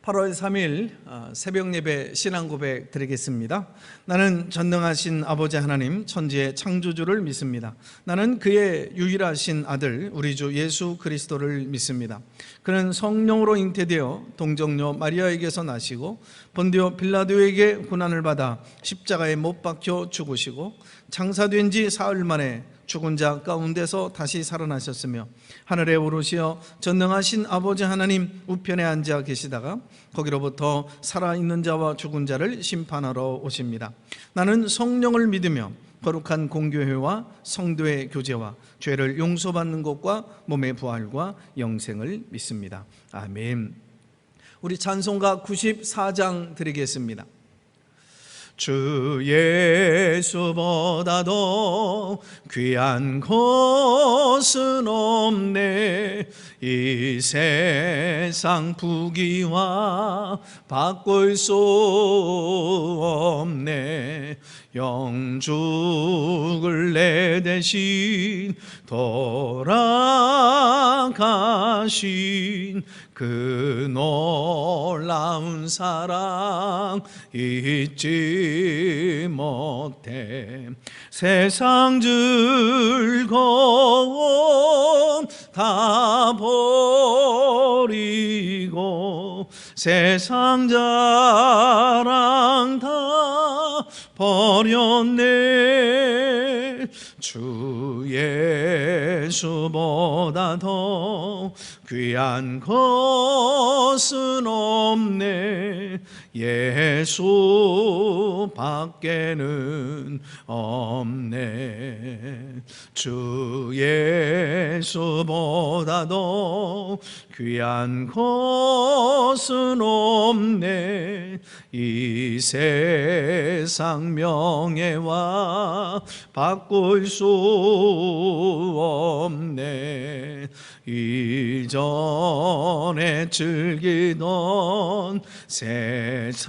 (8월 3일) 새벽 예배 신앙 고백 드리겠습니다. 나는 전능하신 아버지 하나님 천지의 창조주를 믿습니다. 나는 그의 유일하신 아들 우리 주 예수 그리스도를 믿습니다. 그는 성령으로 잉태되어 동정녀 마리아에게서 나시고 본디오 빌라도에게 고난을 받아 십자가에 못 박혀 죽으시고 장사된 지 사흘 만에 죽은 자 가운데서 다시 살아나셨으며 하늘에 오르시어 전능하신 아버지 하나님 우편에 앉아 계시다가 거기로부터 살아있는 자와 죽은 자를 심판하러 오십니다. 나는 성령을 믿으며 거룩한 공교회와 성도의 교제와 죄를 용서받는 것과 몸의 부활과 영생을 믿습니다. 아멘. 우리 찬송가 94장 드리겠습니다. 주 예수보다도 귀한 것은 없네. 이 세상 부귀와 바꿀 수 없네. 영죽을 내 대신 돌아가신 그 놀라운 사랑 잊지 못해. 세상 즐거움 다 버리고 세상 자랑 다 버렸네. 주 예수보다 더 귀한 것은 없네. 예수 밖에는 없네. 주 예수보다도 귀한 것은 없네. 이 세상 명예와 바꿀 수 없네. 이전에 즐기던 세상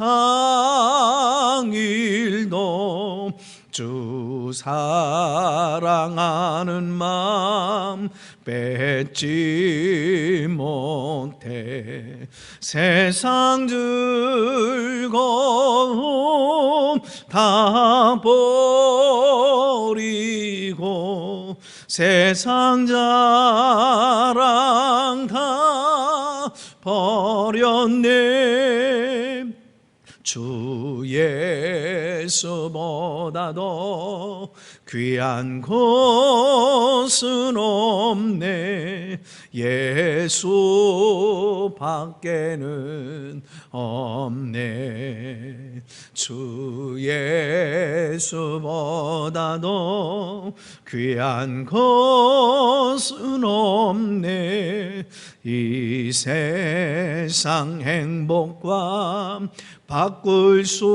일도 주 사랑하는 마음 뺏지 못해. 세상 즐거움 다 버리고 세상 자랑 다 버렸네. 주 예수보다도 귀한 것은 없네. 예수 밖에는 없네. 주 예수보다도 귀한 것은 없네. 이 세상 행복과 바꿀 수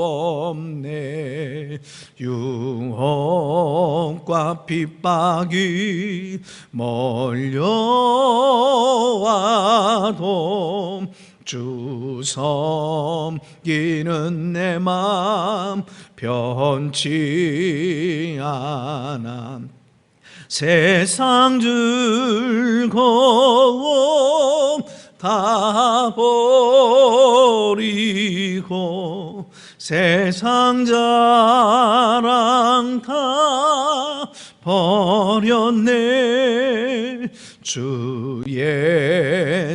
없네. 유혹과 핍박이 몰려와도 주 섬기는 내 맘 변치 않아. 세상 즐거움 다 버리고 세상 자랑 다 버렸네. 주 예수보다도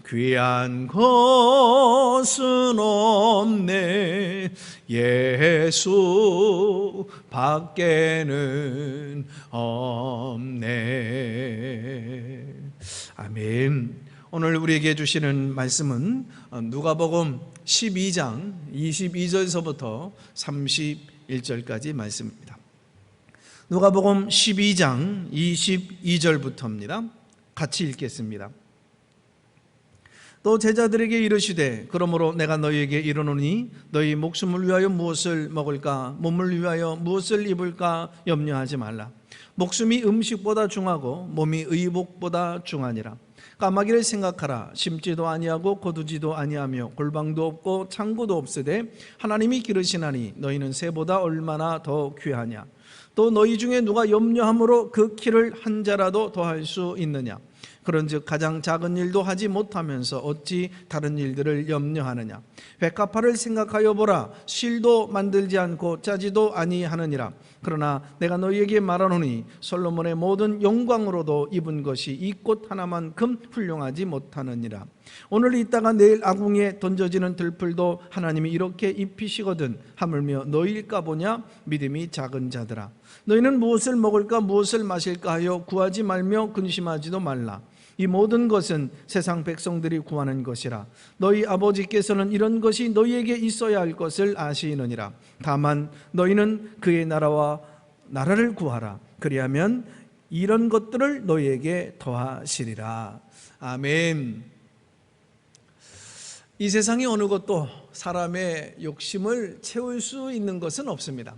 귀한 것은 없네. 예수 밖에는 없네. 아멘. 오늘 우리에게 주시는 말씀은 누가복음 12장 22절에서부터 31절까지 말씀입니다. 누가복음 12장 22절부터입니다. 같이 읽겠습니다. 또 제자들에게 이르시되 그러므로 내가 너희에게 이르노니 너희 목숨을 위하여 무엇을 먹을까 몸을 위하여 무엇을 입을까 염려하지 말라. 목숨이 음식보다 중하고 몸이 의복보다 중하니라. 까마귀를 생각하라. 심지도 아니하고 거두지도 아니하며 골방도 없고 창고도 없으되 하나님이 기르시나니 너희는 새보다 얼마나 더 귀하냐. 또 너희 중에 누가 염려함으로 그 키를 한 자라도 더할 수 있느냐. 그런즉 가장 작은 일도 하지 못하면서 어찌 다른 일들을 염려하느냐. 백합화를 생각하여 보라. 실도 만들지 않고 짜지도 아니하느니라. 그러나 내가 너희에게 말하노니 솔로몬의 모든 영광으로도 입은 것이 이 꽃 하나만큼 훌륭하지 못하느니라. 오늘 있다가 내일 아궁이에 던져지는 들풀도 하나님이 이렇게 입히시거든 하물며 너희일까 보냐. 믿음이 작은 자들아, 너희는 무엇을 먹을까 무엇을 마실까 하여 구하지 말며 근심하지도 말라. 이 모든 것은 세상 백성들이 구하는 것이라. 너희 아버지께서는 이런 것이 너희에게 있어야 할 것을 아시느니라. 다만 너희는 그의 나라와 나라를 구하라. 그리하면 이런 것들을 너희에게 더하시리라. 아멘. 이 세상의 어느 것도 사람의 욕심을 채울 수 있는 것은 없습니다.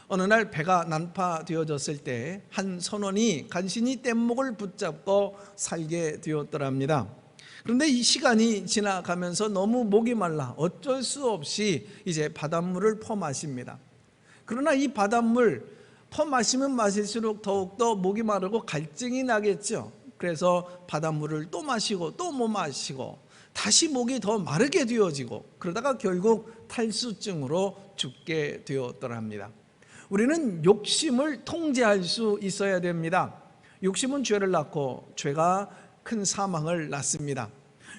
어느 날 배가 난파되어졌을 때 한 선원이 간신히 뗏목을 붙잡고 살게 되었더랍니다. 그런데 이 시간이 지나가면서 너무 목이 말라 어쩔 수 없이 이제 바닷물을 퍼마십니다. 그러나 이 바닷물 퍼마시면 마실수록 더욱더 목이 마르고 갈증이 나겠죠. 그래서 바닷물을 또 마시고 또 못 마시고 다시 목이 더 마르게 되어지고 그러다가 결국 탈수증으로 죽게 되었더랍니다. 우리는 욕심을 통제할 수 있어야 됩니다. 욕심은 죄를 낳고 죄가 큰 사망을 낳습니다.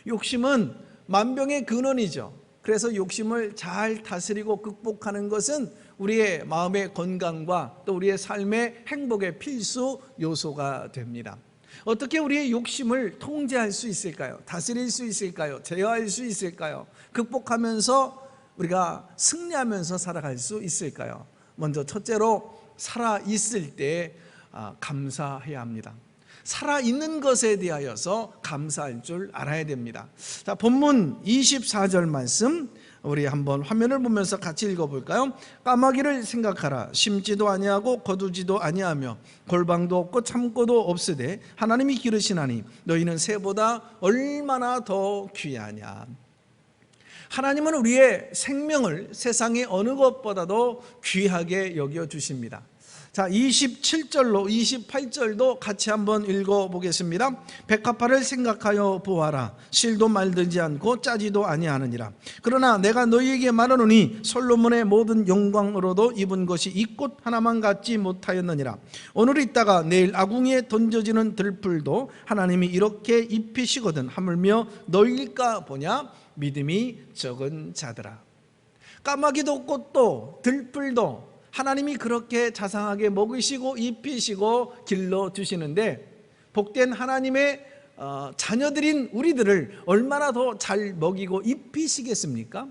욕심은 만병의 근원이죠. 그래서 욕심을 잘 다스리고 극복하는 것은 우리의 마음의 건강과 또 우리의 삶의 행복의 필수 요소가 됩니다. 어떻게 우리의 욕심을 통제할 수 있을까요? 다스릴 수 있을까요? 제어할 수 있을까요? 극복하면서 우리가 승리하면서 살아갈 수 있을까요? 먼저 첫째로 살아있을 때 감사해야 합니다. 살아있는 것에 대하여서 감사할 줄 알아야 됩니다. 자, 본문 24절 말씀 우리 한번 화면을 보면서 같이 읽어볼까요? 까마귀를 생각하라. 심지도 아니하고 거두지도 아니하며 골방도 없고 창고도 없으되 하나님이 기르시나니 너희는 새보다 얼마나 더 귀하냐. 하나님은 우리의 생명을 세상의 어느 것보다도 귀하게 여겨주십니다. 자, 27절로 28절도 같이 한번 읽어보겠습니다. 백합화를 생각하여 보아라. 실도 말들지 않고 짜지도 아니하느니라. 그러나 내가 너희에게 말하노니 솔로몬의 모든 영광으로도 입은 것이 이 꽃 하나만 갖지 못하였느니라. 오늘 있다가 내일 아궁이에 던져지는 들풀도 하나님이 이렇게 입히시거든 하물며 너희일까 보냐. 믿음이 적은 자들아. 까마귀도 꽃도 들풀도 하나님이 그렇게 자상하게 먹이시고 입히시고 길러주시는데 복된 하나님의 자녀들인 우리들을 얼마나 더 잘 먹이고 입히시겠습니까?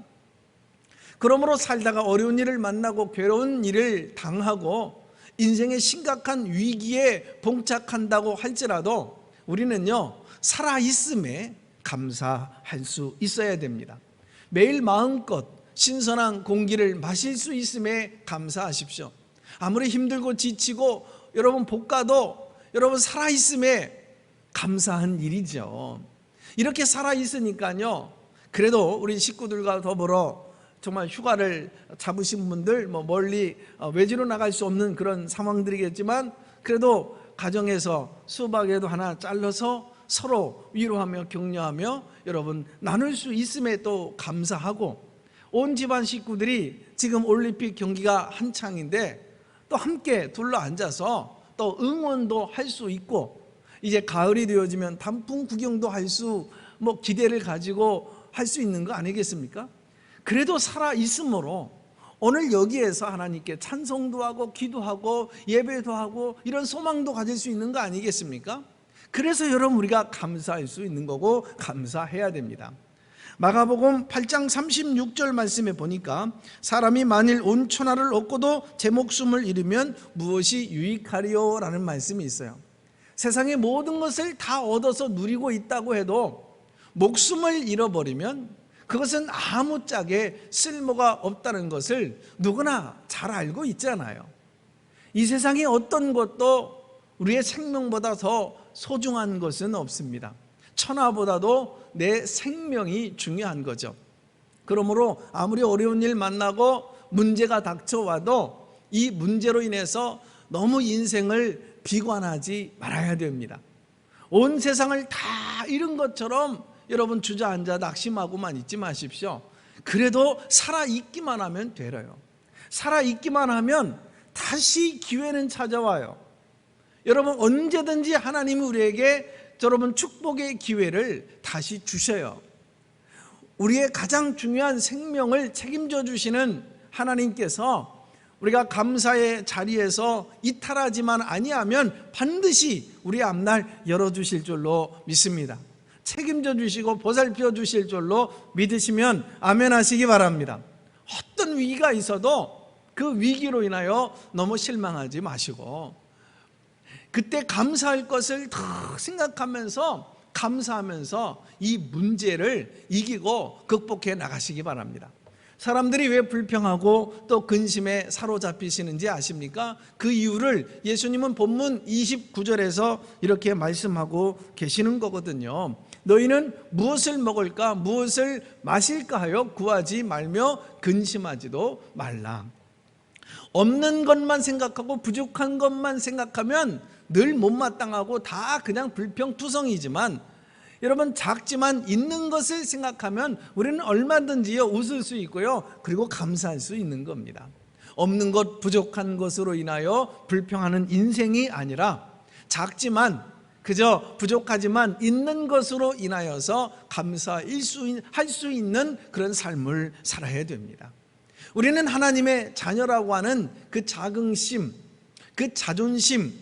그러므로 살다가 어려운 일을 만나고 괴로운 일을 당하고 인생의 심각한 위기에 봉착한다고 할지라도 우리는요 살아있음에 감사할 수 있어야 됩니다. 매일 마음껏 신선한 공기를 마실 수 있음에 감사하십시오. 아무리 힘들고 지치고 여러분 볶아도 여러분 살아있음에 감사한 일이죠. 이렇게 살아있으니까요 그래도 우리 식구들과 더불어 정말 휴가를 잡으신 분들, 멀리 외지로 나갈 수 없는 그런 상황들이겠지만, 그래도 가정에서 수박에도 하나 잘라서 서로 위로하며 격려하며 여러분 나눌 수 있음에 또 감사하고, 온 집안 식구들이 지금 올림픽 경기가 한창인데 또 함께 둘러 앉아서 또 응원도 할 수 있고, 이제 가을이 되어지면 단풍 구경도 할 수, 기대를 가지고 할 수 있는 거 아니겠습니까? 그래도 살아 있으므로 오늘 여기에서 하나님께 찬송도 하고 기도하고 예배도 하고 이런 소망도 가질 수 있는 거 아니겠습니까? 그래서 여러분 우리가 감사할 수 있는 거고 감사해야 됩니다. 마가복음 8장 36절 말씀에 보니까 사람이 만일 온 천하를 얻고도 제 목숨을 잃으면 무엇이 유익하리요? 라는 말씀이 있어요. 세상의 모든 것을 다 얻어서 누리고 있다고 해도 목숨을 잃어버리면 그것은 아무짝에 쓸모가 없다는 것을 누구나 잘 알고 있잖아요. 이 세상의 어떤 것도 우리의 생명보다 더 소중한 것은 없습니다. 천하보다도 내 생명이 중요한 거죠. 그러므로 아무리 어려운 일 만나고 문제가 닥쳐와도 이 문제로 인해서 너무 인생을 비관하지 말아야 됩니다. 온 세상을 다 잃은 것처럼 여러분 주저앉아 낙심하고만 있지 마십시오. 그래도 살아있기만 하면 되려요. 살아있기만 하면 다시 기회는 찾아와요. 여러분 언제든지 하나님이 우리에게 여러분 축복의 기회를 다시 주셔요. 우리의 가장 중요한 생명을 책임져 주시는 하나님께서 우리가 감사의 자리에서 이탈하지만 아니하면 반드시 우리 앞날 열어주실 줄로 믿습니다. 책임져 주시고 보살펴 주실 줄로 믿으시면 아멘 하시기 바랍니다. 어떤 위기가 있어도 그 위기로 인하여 너무 실망하지 마시고 그때 감사할 것을 더 생각하면서 감사하면서 이 문제를 이기고 극복해 나가시기 바랍니다. 사람들이 왜 불평하고 또 근심에 사로잡히시는지 아십니까? 그 이유를 예수님은 본문 29절에서 이렇게 말씀하고 계시는 거거든요. 너희는 무엇을 먹을까 무엇을 마실까 하여 구하지 말며 근심하지도 말라. 없는 것만 생각하고 부족한 것만 생각하면 늘 못마땅하고 다 그냥 불평투성이지만, 여러분 작지만 있는 것을 생각하면 우리는 얼마든지요 웃을 수 있고요 그리고 감사할 수 있는 겁니다. 없는 것 부족한 것으로 인하여 불평하는 인생이 아니라 작지만 그저 부족하지만 있는 것으로 인하여서 감사할 수 있는 그런 삶을 살아야 됩니다. 우리는 하나님의 자녀라고 하는 그 자긍심, 그 자존심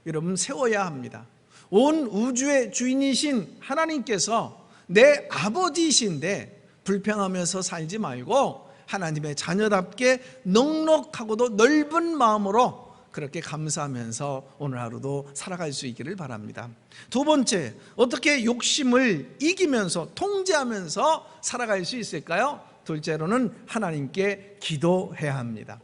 여러분 세워야 합니다. 온 우주의 주인이신 하나님께서 내 아버지이신데 불평하면서 살지 말고 하나님의 자녀답게 넉넉하고도 넓은 마음으로 그렇게 감사하면서 오늘 하루도 살아갈 수 있기를 바랍니다. 두 번째, 어떻게 욕심을 이기면서 통제하면서 살아갈 수 있을까요? 둘째로는 하나님께 기도해야 합니다.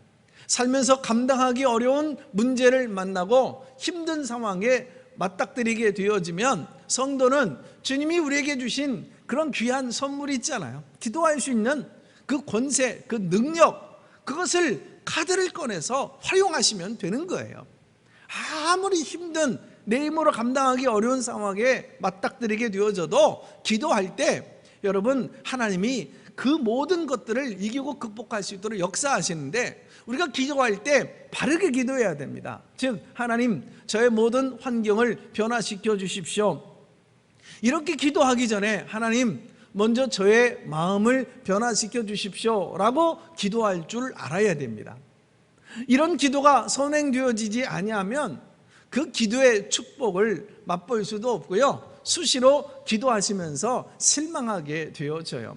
살면서 감당하기 어려운 문제를 만나고 힘든 상황에 맞닥뜨리게 되어지면 성도는 주님이 우리에게 주신 그런 귀한 선물이 있잖아요. 기도할 수 있는 그 권세, 그 능력, 그것을 카드를 꺼내서 활용하시면 되는 거예요. 아무리 힘든 내 힘으로 감당하기 어려운 상황에 맞닥뜨리게 되어져도 기도할 때 여러분 하나님이 그 모든 것들을 이기고 극복할 수 있도록 역사하시는데, 우리가 기도할 때 바르게 기도해야 됩니다. 즉 하나님 저의 모든 환경을 변화시켜 주십시오. 이렇게 기도하기 전에 하나님 먼저 저의 마음을 변화시켜 주십시오 라고 기도할 줄 알아야 됩니다. 이런 기도가 선행되어지지 아니하면 그 기도의 축복을 맛볼 수도 없고요 수시로 기도하시면서 실망하게 되어져요.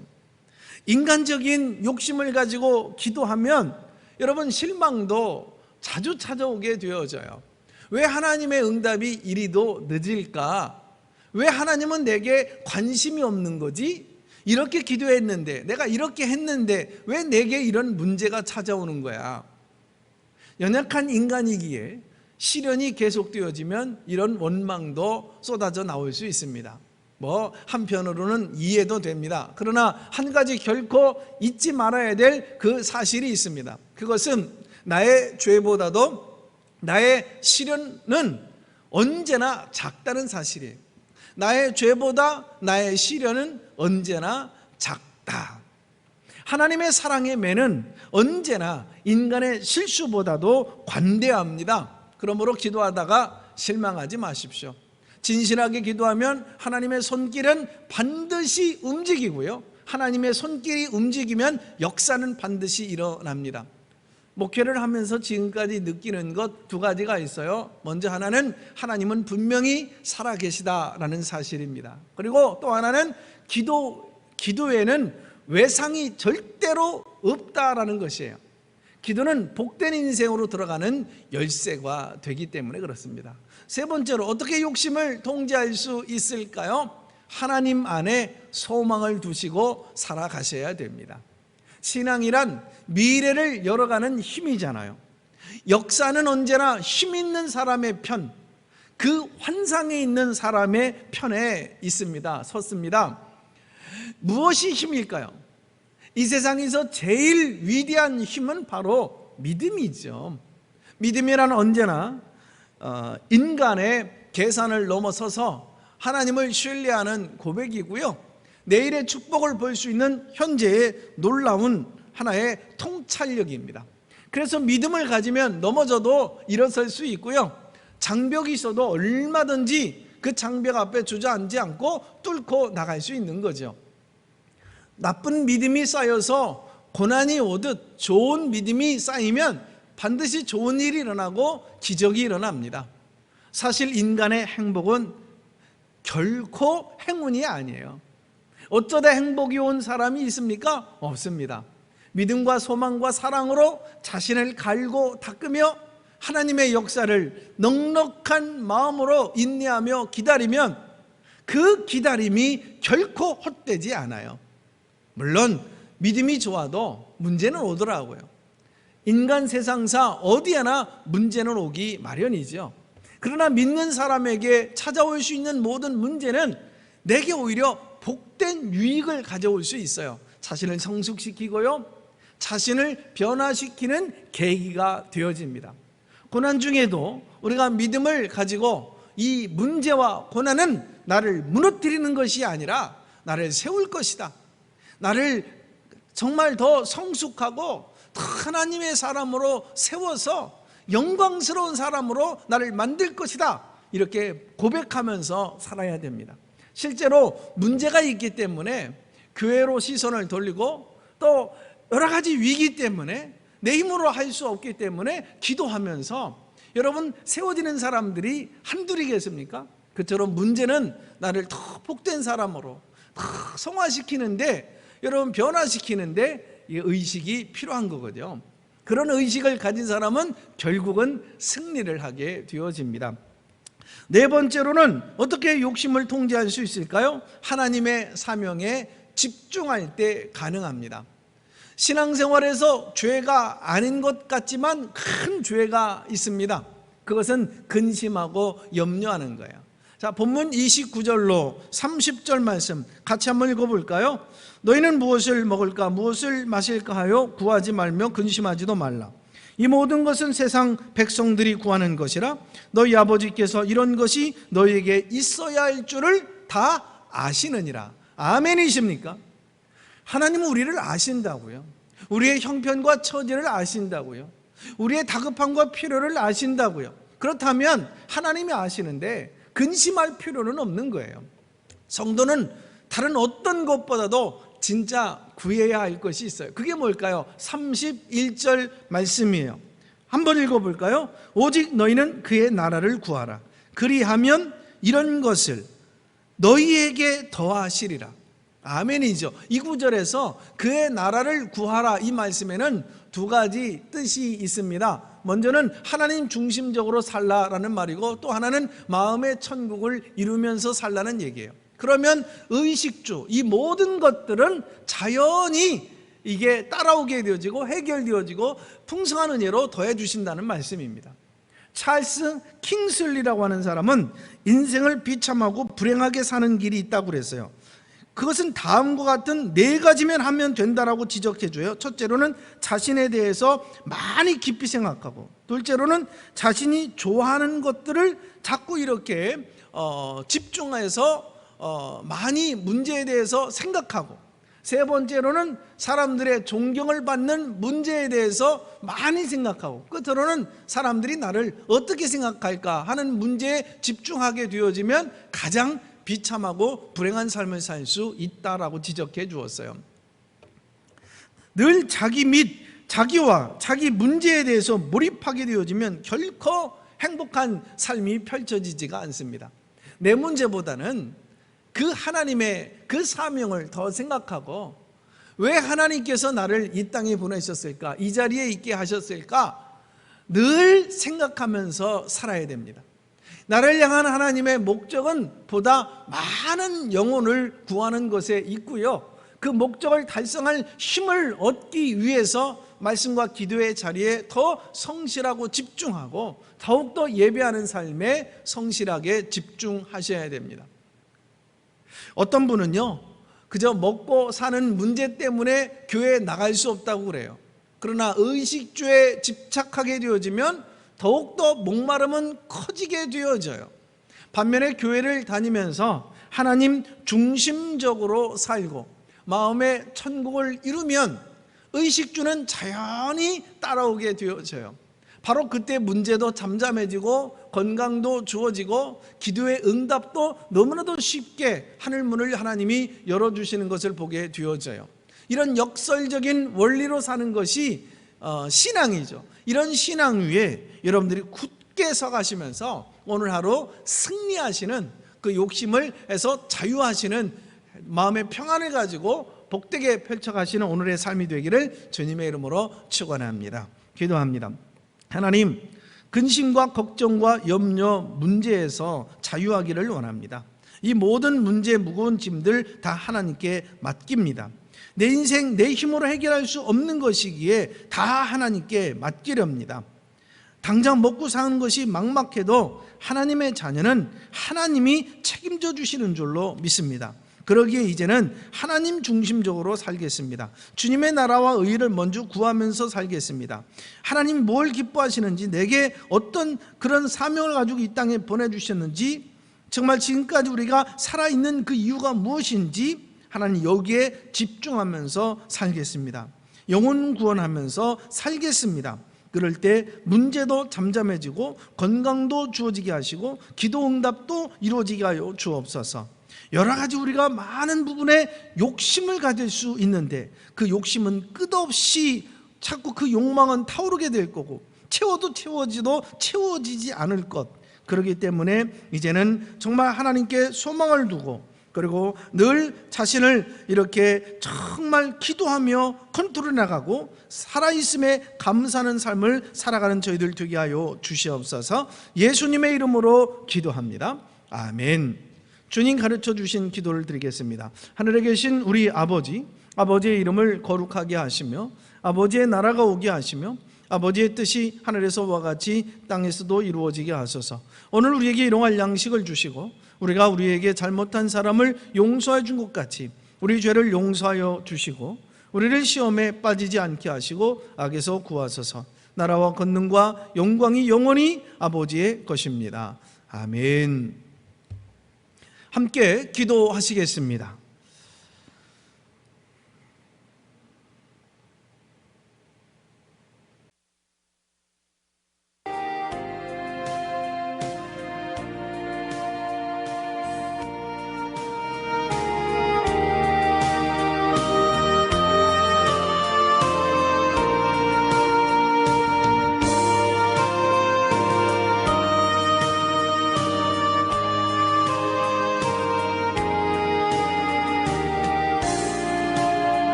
인간적인 욕심을 가지고 기도하면 여러분 실망도 자주 찾아오게 되어져요. 왜 하나님의 응답이 이리도 늦을까? 왜 하나님은 내게 관심이 없는 거지? 이렇게 기도했는데, 내가 이렇게 했는데 왜 내게 이런 문제가 찾아오는 거야? 연약한 인간이기에 시련이 계속되어지면 이런 원망도 쏟아져 나올 수 있습니다. 한편으로는 이해도 됩니다. 그러나 한 가지 결코 잊지 말아야 될 그 사실이 있습니다. 그것은 나의 죄보다도 나의 시련은 언제나 작다는 사실이에요. 나의 죄보다 나의 시련은 언제나 작다. 하나님의 사랑의 매는 언제나 인간의 실수보다도 관대합니다. 그러므로 기도하다가 실망하지 마십시오. 진실하게 기도하면 하나님의 손길은 반드시 움직이고요, 하나님의 손길이 움직이면 역사는 반드시 일어납니다. 목회를 하면서 지금까지 느끼는 것 두 가지가 있어요. 먼저 하나는 하나님은 분명히 살아계시다라는 사실입니다. 그리고 또 하나는 기도에는 외상이 절대로 없다라는 것이에요. 기도는 복된 인생으로 들어가는 열쇠가 되기 때문에 그렇습니다. 세 번째로 어떻게 욕심을 통제할 수 있을까요? 하나님 안에 소망을 두시고 살아가셔야 됩니다. 신앙이란 미래를 열어가는 힘이잖아요. 역사는 언제나 힘 있는 사람의 편, 그 환상에 있는 사람의 편에 있습니다. 섰습니다. 무엇이 힘일까요? 이 세상에서 제일 위대한 힘은 바로 믿음이죠. 믿음이란 언제나 인간의 계산을 넘어서서 하나님을 신뢰하는 고백이고요, 내일의 축복을 볼 수 있는 현재의 놀라운 하나의 통찰력입니다. 그래서 믿음을 가지면 넘어져도 일어설 수 있고요, 장벽이 있어도 얼마든지 그 장벽 앞에 주저앉지 않고 뚫고 나갈 수 있는 거죠. 나쁜 믿음이 쌓여서 고난이 오듯 좋은 믿음이 쌓이면 반드시 좋은 일이 일어나고 기적이 일어납니다. 사실 인간의 행복은 결코 행운이 아니에요. 어쩌다 행복이 온 사람이 있습니까? 없습니다. 믿음과 소망과 사랑으로 자신을 갈고 닦으며 하나님의 역사를 넉넉한 마음으로 인내하며 기다리면 그 기다림이 결코 헛되지 않아요. 물론 믿음이 좋아도 문제는 오더라고요. 인간 세상사 어디에나 문제는 오기 마련이죠. 그러나 믿는 사람에게 찾아올 수 있는 모든 문제는 내게 오히려 복된 유익을 가져올 수 있어요. 자신을 성숙시키고요, 자신을 변화시키는 계기가 되어집니다. 고난 중에도 우리가 믿음을 가지고 이 문제와 고난은 나를 무너뜨리는 것이 아니라 나를 세울 것이다, 나를 정말 더 성숙하고 하나님의 사람으로 세워서 영광스러운 사람으로 나를 만들 것이다, 이렇게 고백하면서 살아야 됩니다. 실제로 문제가 있기 때문에 교회로 시선을 돌리고 또 여러 가지 위기 때문에 내 힘으로 할 수 없기 때문에 기도하면서 여러분 세워지는 사람들이 한둘이겠습니까? 그처럼 문제는 나를 더 복된 사람으로 더 성화시키는데, 여러분 변화시키는데 의식이 필요한 거거든요. 그런 의식을 가진 사람은 결국은 승리를 하게 되어집니다. 네 번째로는 어떻게 욕심을 통제할 수 있을까요? 하나님의 사명에 집중할 때 가능합니다. 신앙생활에서 죄가 아닌 것 같지만 큰 죄가 있습니다. 그것은 근심하고 염려하는 거예요. 자, 본문 29절로 30절 말씀 같이 한번 읽어볼까요? 너희는 무엇을 먹을까 무엇을 마실까 하여 구하지 말며 근심하지도 말라. 이 모든 것은 세상 백성들이 구하는 것이라 너희 아버지께서 이런 것이 너희에게 있어야 할 줄을 다 아시느니라. 아멘이십니까? 하나님은 우리를 아신다고요. 우리의 형편과 처지를 아신다고요. 우리의 다급함과 필요를 아신다고요. 그렇다면 하나님이 아시는데 근심할 필요는 없는 거예요. 성도는 다른 어떤 것보다도 진짜 구해야 할 것이 있어요. 그게 뭘까요? 31절 말씀이에요. 한번 읽어볼까요? 오직 너희는 그의 나라를 구하라. 그리하면 이런 것을 너희에게 더하시리라. 아멘이죠. 이 구절에서 그의 나라를 구하라, 이 말씀에는 두 가지 뜻이 있습니다. 먼저는 하나님 중심적으로 살라라는 말이고, 또 하나는 마음의 천국을 이루면서 살라는 얘기예요. 그러면 의식주, 이 모든 것들은 자연히 이게 따라오게 되어지고 해결되어지고 풍성한 은혜로 더해 주신다는 말씀입니다. 찰스 킹슬리라고 하는 사람은 인생을 비참하고 불행하게 사는 길이 있다고 그랬어요. 그것은 다음과 같은 4가지면 하면 된다라고 지적해줘요. 첫째로는 자신에 대해서 많이 깊이 생각하고, 둘째로는 자신이 좋아하는 것들을 자꾸 이렇게 집중해서 많이 문제에 대해서 생각하고, 세 번째로는 사람들의 존경을 받는 문제에 대해서 많이 생각하고, 끝으로는 사람들이 나를 어떻게 생각할까 하는 문제에 집중하게 되어지면 가장 비참하고 불행한 삶을 살 수 있다라고 지적해 주었어요. 늘 자기 및 자기와 자기 문제에 대해서 몰입하게 되어지면 결코 행복한 삶이 펼쳐지지가 않습니다. 내 문제보다는 그 하나님의 그 사명을 더 생각하고, 왜 하나님께서 나를 이 땅에 보내셨을까, 이 자리에 있게 하셨을까 늘 생각하면서 살아야 됩니다. 나를 향한 하나님의 목적은 보다 많은 영혼을 구하는 것에 있고요, 그 목적을 달성할 힘을 얻기 위해서 말씀과 기도의 자리에 더 성실하고 집중하고 더욱더 예배하는 삶에 성실하게 집중하셔야 됩니다. 어떤 분은요, 그저 먹고 사는 문제 때문에 교회에 나갈 수 없다고 그래요. 그러나 의식주에 집착하게 되어지면 더욱더 목마름은 커지게 되어져요. 반면에 교회를 다니면서 하나님 중심적으로 살고 마음의 천국을 이루면 의식주는 자연히 따라오게 되어져요. 바로 그때 문제도 잠잠해지고 건강도 주어지고 기도의 응답도 너무나도 쉽게 하늘문을 하나님이 열어주시는 것을 보게 되어져요. 이런 역설적인 원리로 사는 것이 신앙이죠. 이런 신앙 위에 여러분들이 굳게 서가시면서 오늘 하루 승리하시는, 그 욕심을 해서 자유하시는 마음의 평안을 가지고 복되게 펼쳐가시는 오늘의 삶이 되기를 주님의 이름으로 축원합니다. 기도합니다. 하나님, 근심과 걱정과 염려, 문제에서 자유하기를 원합니다. 이 모든 문제, 무거운 짐들 다 하나님께 맡깁니다. 내 인생 내 힘으로 해결할 수 없는 것이기에 다 하나님께 맡기렵니다. 당장 먹고 사는 것이 막막해도 하나님의 자녀는 하나님이 책임져 주시는 줄로 믿습니다. 그러기에 이제는 하나님 중심적으로 살겠습니다. 주님의 나라와 의를 먼저 구하면서 살겠습니다. 하나님 뭘 기뻐하시는지, 내게 어떤 그런 사명을 가지고 이 땅에 보내주셨는지, 정말 지금까지 우리가 살아있는 그 이유가 무엇인지 하나님 여기에 집중하면서 살겠습니다. 영혼 구원하면서 살겠습니다. 그럴 때 문제도 잠잠해지고 건강도 주어지게 하시고 기도 응답도 이루어지게 하여 주옵소서. 여러 가지 우리가 많은 부분에 욕심을 가질 수 있는데 그 욕심은 끝없이 자꾸 그 욕망은 타오르게 될 거고 채워도 채워지지 않을 것. 그렇기 때문에 이제는 정말 하나님께 소망을 두고, 그리고 늘 자신을 이렇게 정말 기도하며 컨트롤해 나가고 살아있음에 감사하는 삶을 살아가는 저희들 되게 하여 주시옵소서. 예수님의 이름으로 기도합니다. 아멘. 주님 가르쳐 주신 기도를 드리겠습니다. 하늘에 계신 우리 아버지, 아버지의 이름을 거룩하게 하시며 아버지의 나라가 오게 하시며 아버지의 뜻이 하늘에서와 같이 땅에서도 이루어지게 하소서. 오늘 우리에게 일용할 양식을 주시고 우리가 우리에게 잘못한 사람을 용서해 준 것 같이 우리 죄를 용서하여 주시고 우리를 시험에 빠지지 않게 하시고 악에서 구하소서. 나라와 권능과 영광이 영원히 아버지의 것입니다. 아멘. 함께 기도하시겠습니다.